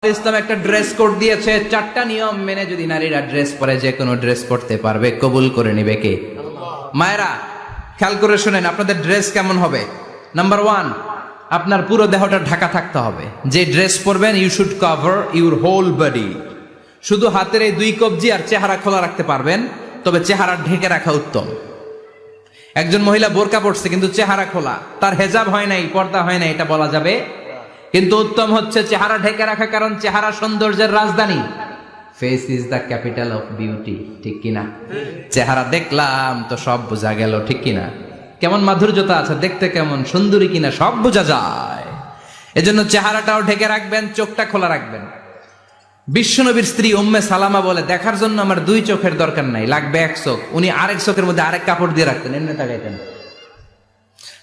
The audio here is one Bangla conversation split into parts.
ইসলাম একটা ড্রেস কোড দিয়েছে, 4টা নিয়ম মেনে যদি নারীরা ড্রেস পরে যে কোনো ড্রেস পরতে পারবে, কবুল করে নিবে কে? মায়েরা খেয়াল করে শুনেন, আপনাদের ড্রেস কেমন হবে? নাম্বার 1, আপনার পুরো দেহটা ঢাকা থাকতে হবে। যে ড্রেস পরবেন, you should cover your whole body. শুধু হাতের এই 2 কবজি আর চেহারা খোলা রাখতে পারবেন, তবে চেহারা ঢেকে রাখা উত্তম। একজন মহিলা বোরকা পড়ছে কিন্তু চেহারা খোলা, তার হেজাব হয় নাই, পর্দা হয় নাই, এটা বলা যাবে? কিন্তু উত্তম হচ্ছে চেহারা ঢেকে রাখা, কারণ চেহারা সৌন্দর্যের রাজধানী। Face is the capital of beauty, ঠিক কিনা? চেহারা দেখলাম তো সব বোঝা গেল, ঠিক কিনা? কেমন মাধুর্যতা আছে, দেখতে কেমন সুন্দরী কিনা সব বোঝা যায়। এজন্য চেহারাটাও ঢেকে রাখবেন, চোখটা খোলা রাখবেন। বিশ্বনবীর স্ত্রী উম্মে সালামা বলে, দেখার জন্য আমার 2 চোখের দরকার নাই, লাগবে 1 চোখ। উনি আরেক চোখের মধ্যে আরেক কাপড় দিয়ে রাখতেন, এমনি তাকাইতেন।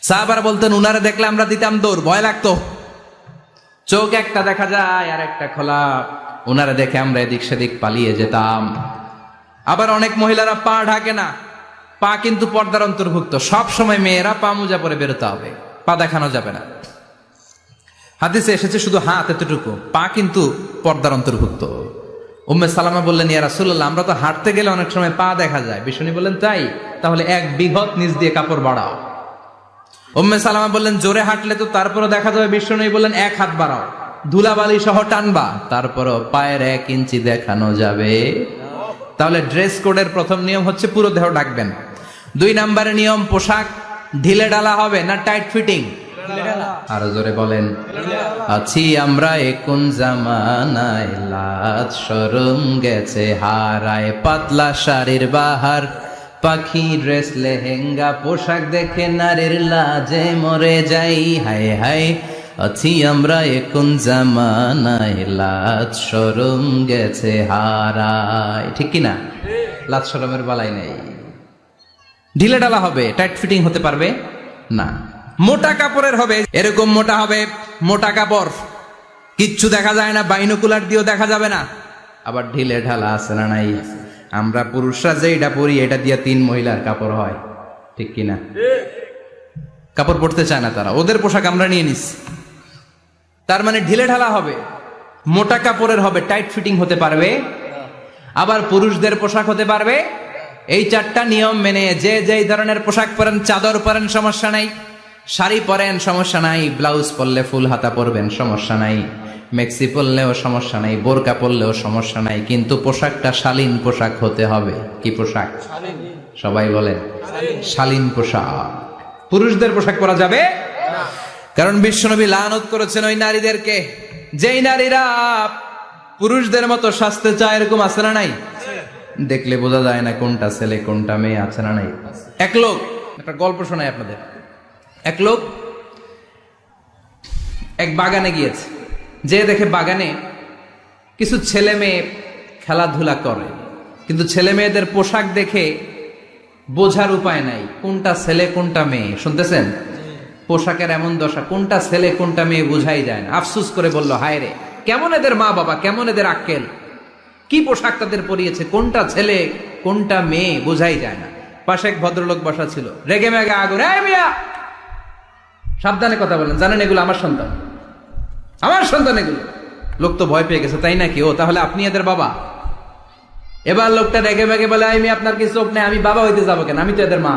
সাহাবারা বলতেন, উনারে দেখলে আমরা দিতাম দৌড়, ভয় লাগতো। চোখ একটা দেখা যায় আর একটা খোলা, ওনারা দেখে আমরা এদিক সেদিক পালিয়ে যেতাম। আবার অনেক মহিলারা পা ঢাকে না, পা কিন্তু পর্দার অন্তর্ভুক্ত। সব সময় মেয়েরা পা মোজা পরে বেরোতে হবে, পা দেখানো যাবে না। হাদিসে এসেছে শুধু হাত এতটুকু, পা কিন্তু পর্দার অন্তর্ভুক্ত। উম্মে সালামা বললেন, ইয়া রাসূলুল্লাহ, আমরা তো হাঁটতে গেলে অনেক সময় পা দেখা যায়। বিষ্ণু বললেন, তাই? তাহলে 1 বিঘত নিচ দিয়ে কাপড় বাড়াও। উম্মে সালামা বললেন, জোরে হাঁটলে তো তারপরও দেখা যাবে। বিষ্ণু বললেন, 1 হাত বাড়াও, ধুলাবালি সহ টানবা, তারপরও পায়ের 1 ইঞ্চি দেখানো যাবে। তাহলে ড্রেস কোডের প্রথম নিয়ম হচ্ছে পুরো দেহ ঢাকবেন। 2 নম্বরের নিয়ম, পোশাক ঢিলে ঢালা হবে না টাইট ফিটিং? আরো জোরে বলেন। আছি আমরা কোন জামানায়, লাজ শরম গেছে হারায়, পাতলা শাড়ির বাহার, পাখি ড্রেস লেহেঙ্গা, পোশাক দেখে নারীর লাজে মরে যাই। হায় হায়, আছি আমরা কোন জামানায়, লাজ শরম গেছে হারায়, ঠিক কিনা? লাজ শরমের বালাই নেই। ঢিলে ঢালা হবে, টাইট ফিটিং হতে পারবে না। মোটা কাপড়ের হবে, এরকম মোটা হবে, মোটা কাপড়, কিচ্ছু দেখা যায় না, বাইনোকুলার দিয়েও দেখা যাবে না। আবার ঢিলে ঢালা আছে না নাই? আমরা পুরুষরা যে এটা পরি, এটা দিয়ে 3 মহিলার কাপড় হয়, ঠিক কিনা? কাপড় পরতে চায় না তারা, ওদের পোশাক আমরা নিয়ে নিছি। তার মানে ঢিলে ঢালা হবে, মোটা কাপড়ের হবে, টাইট ফিটিং হতে পারবে। আবার পুরুষদের পোশাক হতে পারবে। এই 4টা নিয়ম মেনে যে যেই ধরনের পোশাক পরেন, চাদর পরেন সমস্যা নাই, শাড়ি পরেন সমস্যা নাই, ব্লাউজ পরলে ফুল হাতা পরবেন সমস্যা নাই, মেক্সি পরলেও সমস্যা নাই, বোরকা পরলেও সমস্যা নাই, কিন্তু পোশাকটা শালীন পোশাক হতে হবে। কি পোশাক? সবাই বলেন, শালীন পোশাক। পুরুষদের পোশাক পরা যাবে না, কারণ বিশ্বনবী লানত করেছেন ওই নারীদেরকে, যেই নারীরা পুরুষদের মতো সাজতে চায়। এরকম আছে না নাই? দেখলে বোঝা যায় না কোনটা ছেলে কোনটা মেয়ে, আছে না নাই? এক লোক, একটা গল্প শোনাই আপনাদের। এক লোক এক বাগানে গিয়েছে, যে দেখে বাগানে কিছু ছেলে মেয়ে খেলাধুলা করে, কিন্তু ছেলে মেয়েদের পোশাক দেখে বোঝার উপায় নাই কোনটা ছেলে কোনটা মেয়ে। শুনতেছেন? পোশাকের এমন দশা, কোনটা ছেলে কোনটা মেয়ে বোঝাই যায় না। আফসুস করে বলল, হায় রে, কেমন এদের মা বাবা, কেমন এদের আক্কেল, কি পোশাক তাদের পরিয়েছে, কোনটা ছেলে কোনটা মেয়ে বোঝাই যায় না। পাশে এক ভদ্রলোক বসা ছিল, রেগে মেগে আগুন, এই মিয়া সাবধানে কথা বলেন, জানেন এগুলো আমার সন্তান, আমার সন্তান এগুলো। লোক তো ভয় পেয়ে গেছে, তাই নাকি? ও তাহলে আপনি এদের বাবা? এবার লোকটা রেগে মেগে বলে, আমি আপনার কি চোখ নেই, আমি বাবা হইতে যাবো কেন, আমি তো এদের মা।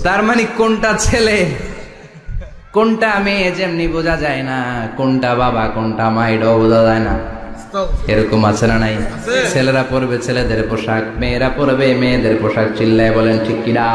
তার মানে কোনটা ছেলে কোনটা মেয়ে যেমনি বোঝা যায় না, কোনটা বাবা কোনটা মা এটাও বোঝা যায় না। এরকম আছে না নাই? ছেলেরা পরবে ছেলেদের পোশাক, মেয়েরা পরবে মেয়েদের পোশাক। চিল্লায় বলেন ঠিক কিনা?